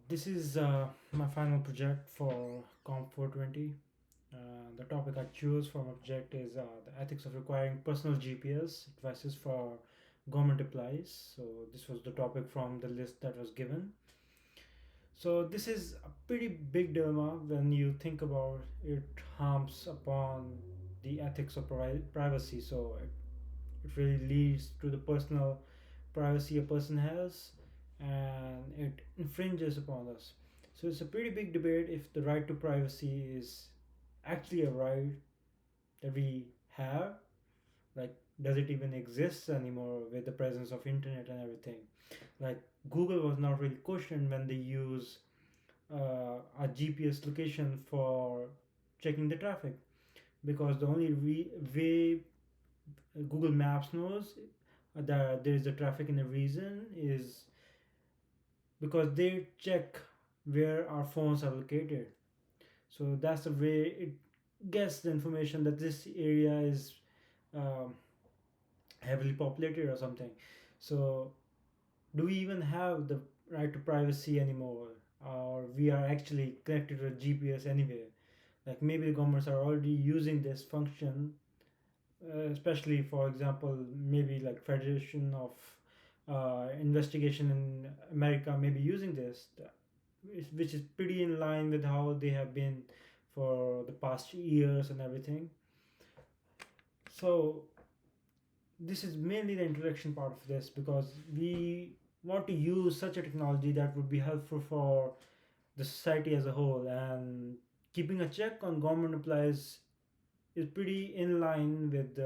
This is my final project for Comp 420. The topic I choose for my project is the ethics of requiring personal GPS devices for government employees. So this was the topic from the list that was given. So this is a pretty big dilemma when you think about it harms upon the ethics of privacy. So it really leads to the personal privacy a person has, and it infringes upon us. So it's a pretty big debate if the right to privacy is actually a right that we have. Like, does it even exist anymore with the presence of internet and everything? Like, Google was not really questioned when they use a GPS location for checking the traffic, because the only way Google Maps knows that there is a traffic in a region is because they check where our phones are located. So that's the way it gets the information that this area is um, heavily populated or something. So do we even have the right to privacy anymore, or we are actually connected to a GPS anyway? Like, maybe the governments are already using this function, especially for example, maybe like Federation of Investigation in America may be using this, which is pretty in line with how they have been for the past years and everything. So this is mainly the introduction part of this, because we want to use such a technology that would be helpful for the society as a whole, and keeping a check on government employees is pretty in line with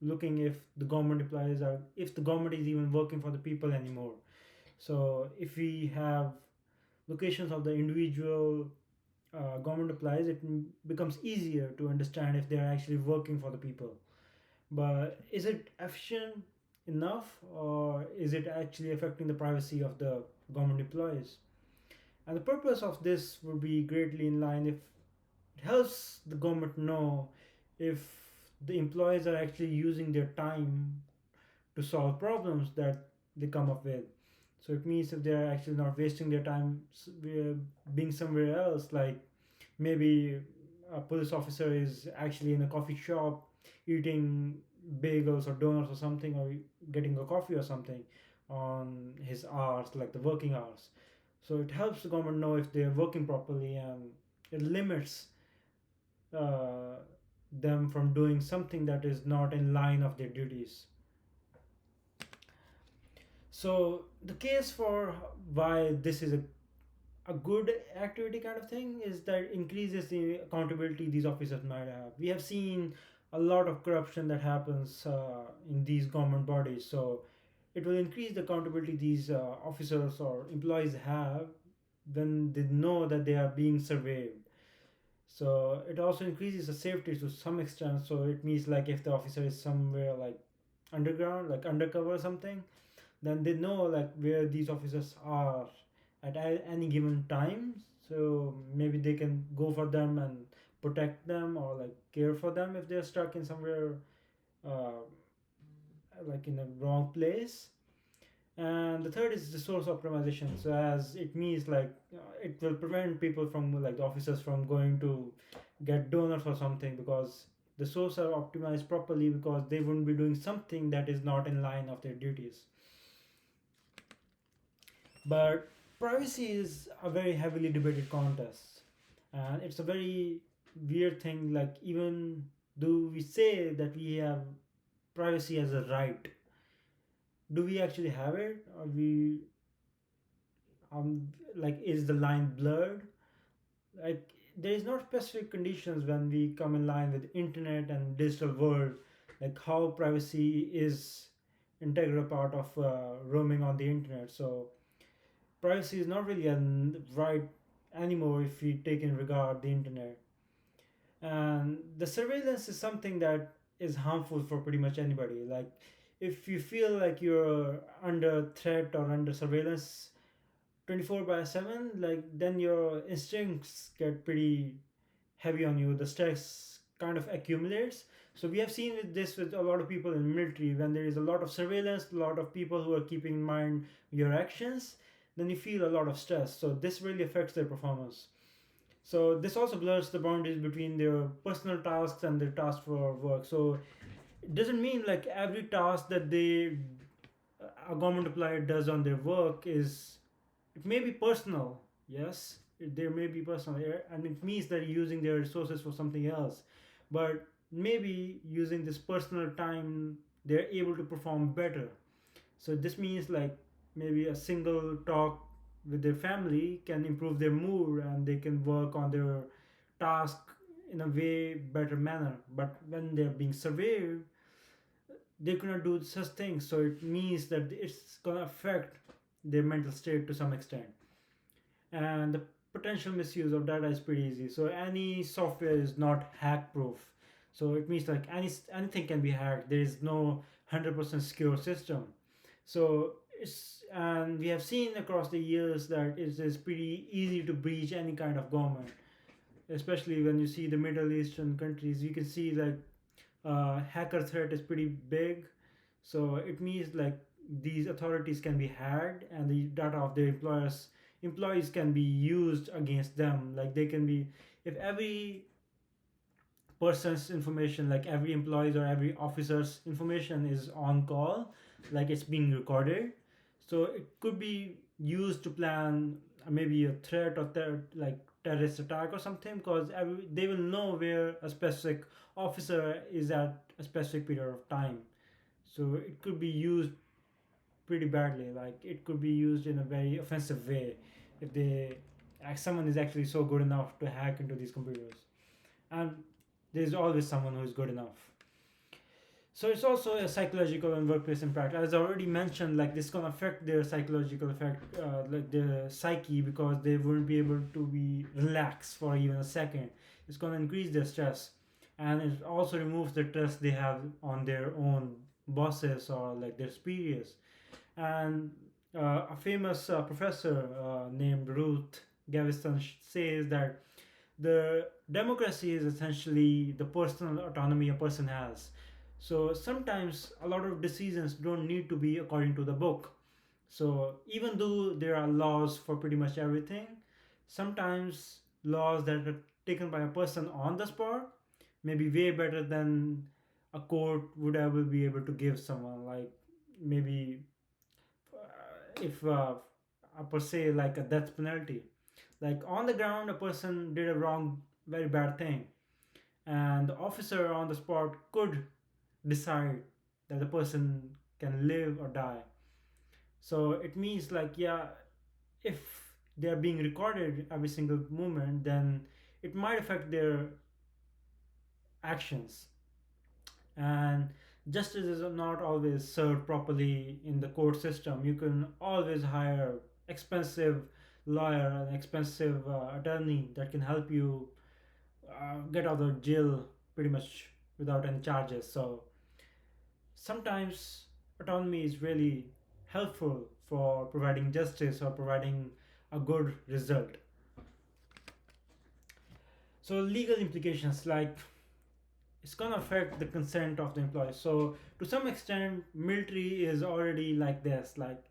looking if the government employees are, if the government is even working for the people anymore. So if we have locations of the individual government employees, it becomes easier to understand if they're actually working for the people. But is it efficient enough, or is it actually affecting the privacy of the government employees? And the purpose of this would be greatly in line if it helps the government know if the employees are actually using their time to solve problems that they come up with. So it means if they're actually not wasting their time being somewhere else, like maybe a police officer is actually in a coffee shop eating bagels or donuts or something, or getting a coffee or something on his hours, like the working hours. So it helps the government know if they're working properly, and it limits uh, them from doing something that is not in line of their duties. So the case for why this is a good activity kind of thing is that it increases the accountability these officers might have. We have seen a lot of corruption that happens in these government bodies. So it will increase the accountability these officers or employees have when they know that they are being surveyed. So it also increases the safety to some extent. So it means like if the officer is somewhere like underground, like undercover or something, then they know like where these officers are at any given time. So maybe they can go for them and protect them, or like care for them if they're stuck in somewhere uh, like in a wrong place. And the third is resource optimization. So as it means like it will prevent people from, like the officers, from going to get donors or something, because the source are optimized properly, because they wouldn't be doing something that is not in line of their duties. But privacy is a very heavily debated contest, and it's a very weird thing. Like, even do we say that we have privacy as a right, do we actually have it, or we like, is the line blurred? Like, there is not specific conditions when we come in line with internet and digital world, like how privacy is integral part of roaming on the internet. So privacy is not really a right anymore if we take in regard the internet. And the surveillance is something that is harmful for pretty much anybody. Like, if you feel like you're under threat or under surveillance 24 by 7, like, then your instincts get pretty heavy on you. The stress kind of accumulates. So we have seen with this with a lot of people in military, when there is a lot of surveillance, a lot of people who are keeping in mind your actions, then you feel a lot of stress. So this really affects their performance. So this also blurs the boundaries between their personal tasks and their tasks for work. So it doesn't mean like every task that a government employee does on their work is, it may be personal. Yes, there may be personal, and it means they're using their resources for something else. But maybe using this personal time, they're able to perform better. So this means like maybe a single talk with their family can improve their mood, and they can work on their task in a way better manner. But when they're being surveyed, they cannot do such things. So it means that it's gonna affect their mental state to some extent. And the potential misuse of data is pretty easy. So any software is not hack proof. So it means like anything can be hacked. There is no 100% secure system. So it's, and we have seen across the years that it is pretty easy to breach any kind of government, especially when you see the Middle Eastern countries. You can see like hacker threat is pretty big. So it means like these authorities can be hacked, and the data of their employees can be used against them. Like they can be, if every person's information, like every employee's or every officer's information is on call, like it's being recorded, so it could be used to plan maybe a threat or like terrorist attack or something, because they will know where a specific officer is at a specific period of time. So it could be used pretty badly. Like it could be used in a very offensive way if someone is actually so good enough to hack into these computers. And there's always someone who is good enough. So it's also a psychological and workplace impact. As I already mentioned, like this gonna affect their psychological effect, like their psyche, because they wouldn't be able to be relaxed for even a second. It's gonna increase their stress, and it also removes the trust they have on their own bosses or like their superiors. And a famous professor named Ruth Gaveston says that the democracy is essentially the personal autonomy a person has. So sometimes a lot of decisions don't need to be according to the book. So even though there are laws for pretty much everything, sometimes laws that are taken by a person on the spot may be way better than a court would ever be able to give someone. Like maybe if per se like a death penalty, like on the ground a person did a wrong, very bad thing, and the officer on the spot could decide that the person can live or die. So it means like, yeah, if they are being recorded every single moment, then it might affect their actions. And justice is not always served properly in the court system. You can always hire expensive lawyer, an expensive attorney that can help you get out of jail pretty much without any charges. So sometimes autonomy is really helpful for providing justice or providing a good result. So legal implications, like it's gonna affect the consent of the employee. So to some extent, military is already like this. Like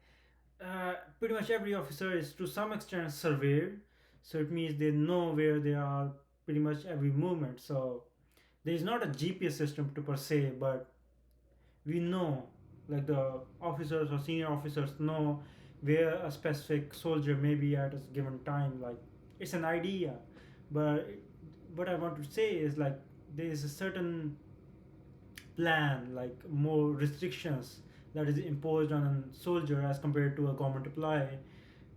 pretty much every officer is to some extent surveyed. So it means they know where they are pretty much every movement. So there is not a GPS system to per se, but we know, like the officers or senior officers know where a specific soldier may be at a given time. Like it's an idea, but what I want to say is like there is a certain plan, like more restrictions that is imposed on a soldier as compared to a government employee,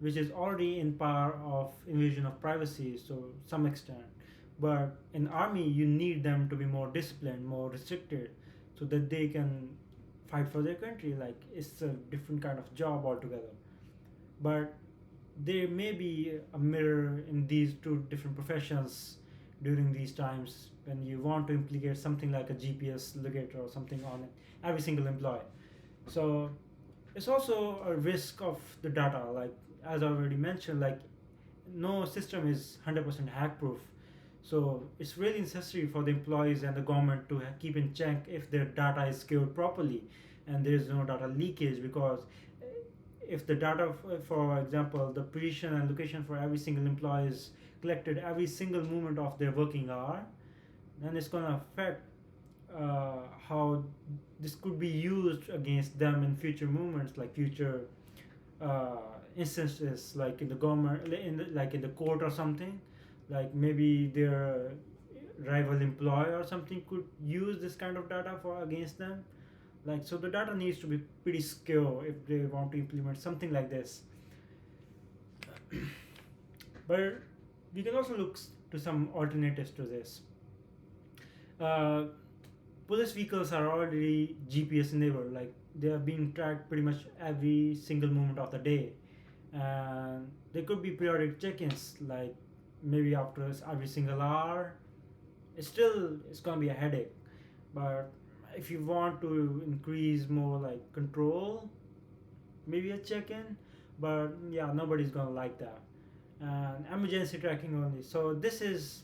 which is already in power of invasion of privacy to some extent. But in army, you need them to be more disciplined, more restricted, so that they can fight for their country. Like it's a different kind of job altogether. But there may be a mirror in these two different professions during these times when you want to implicate something like a GPS locator or something on it, every single employee. So it's also a risk of the data, like as I already mentioned, like no system is 100% hack proof. So it's really necessary for the employees and the government to keep in check if their data is secured properly and there is no data leakage, because if the data, for example, the position and location for every single employee is collected every single moment of their working hour, then it's going to affect how this could be used against them in future movements, like future uh, instances, like in the government, like in the court or something. Like maybe their rival employer or something could use this kind of data for against them. Like, so the data needs to be pretty secure if they want to implement something like this. But we can also look to some alternatives to this. uh, Police vehicles are already GPS enabled, like they are being tracked pretty much every single moment of the day, and there could be periodic check-ins, like maybe after every single hour. It's gonna be a headache, but if you want to increase more like control, maybe a check-in. But yeah, nobody's gonna like that. And emergency tracking only, so this is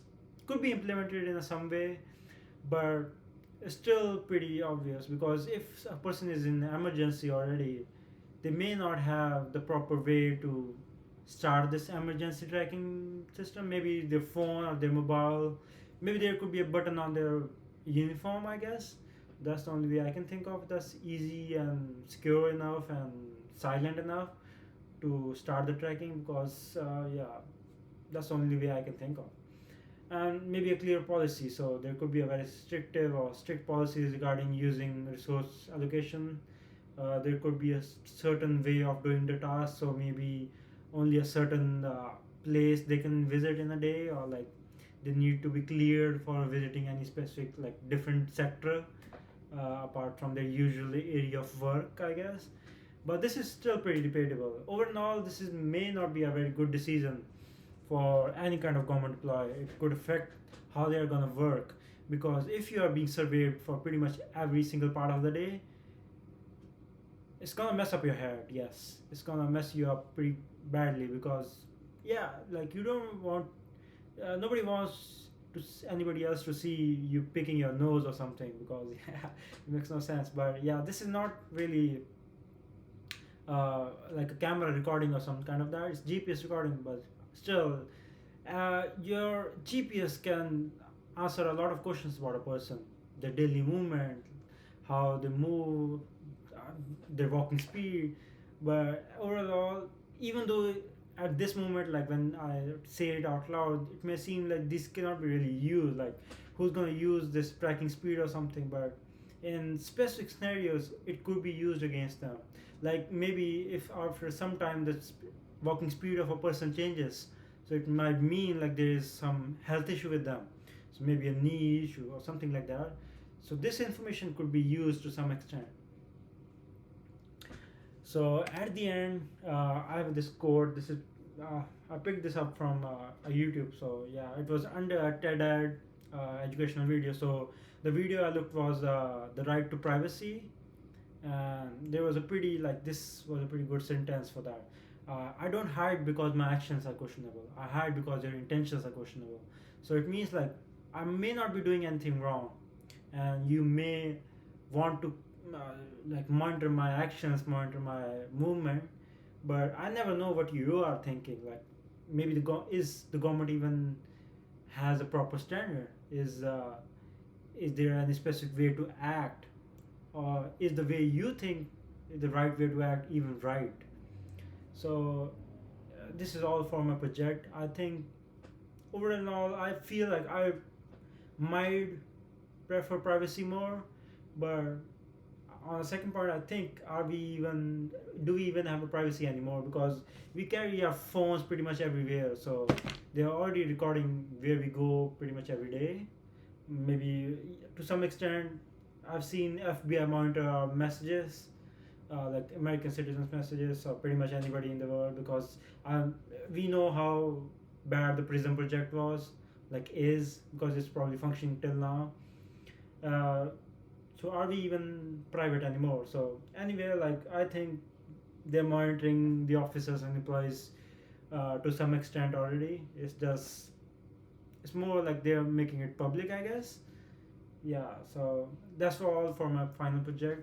could be implemented in some way, but it's still pretty obvious, because if a person is in emergency already, they may not have the proper way to start this emergency tracking system. Maybe their phone or their mobile, maybe there could be a button on their uniform, I guess. That's the only way I can think of that's easy and secure enough and silent enough to start the tracking, because yeah, that's the only way I can think of. And maybe a clear policy, so there could be a very restrictive or strict policies regarding using resource allocation. There could be a certain way of doing the task, so maybe only a certain place they can visit in a day, or like they need to be cleared for visiting any specific like different sector apart from their usual area of work, I guess. But this is still pretty debatable. Overall, this is may not be a very good decision for any kind of government employee. It could affect how they are gonna work, because if you are being surveyed for pretty much every single part of the day, it's gonna mess up your head. Yes, it's gonna mess you up pretty badly, because yeah, like you don't want, nobody wants anybody else to see you picking your nose or something, because yeah, it makes no sense. But yeah, this is not really like a camera recording or some kind of that. It's GPS recording, but still, your GPS can answer a lot of questions about a person, their daily movement, how they move, uh, their walking speed. But overall, even though at this moment, like when I say it out loud, it may seem like this cannot be really used. Like, who's gonna use this tracking speed or something? But in specific scenarios, it could be used against them. Like maybe if after some time the walking speed of a person changes, so it might mean like there is some health issue with them, so maybe a knee issue or something like that. So this information could be used to some extent. So at the end, I have this quote. This is I picked this up from a YouTube. So yeah, it was under a TED Ed educational video. So the video I looked was the right to privacy, and there was a pretty like this was a pretty good sentence for that. I don't hide because my actions are questionable. I hide because their intentions are questionable. So it means like I may not be doing anything wrong, and you may want to uh, like monitor my actions, monitor my movement, but I never know what you are thinking. Like maybe is the government even has a proper standard? Is there any specific way to act, or is the way you think the right way to act even right? So this is all for my project. I think overall I feel like I might prefer privacy more, but on the second part, I think are we even do we even have a privacy anymore? Because we carry our phones pretty much everywhere, so they are already recording where we go pretty much every day. Maybe to some extent, I've seen FBI monitor our messages, like American citizens' messages, or pretty much anybody in the world, because we know how bad the Prism project was, like is, because it's probably functioning till now. Uh, so are we even private anymore? So anyway, like I think they're monitoring the officers and employees to some extent already. It's more like they're making it public, I guess. Yeah. So that's all for my final project.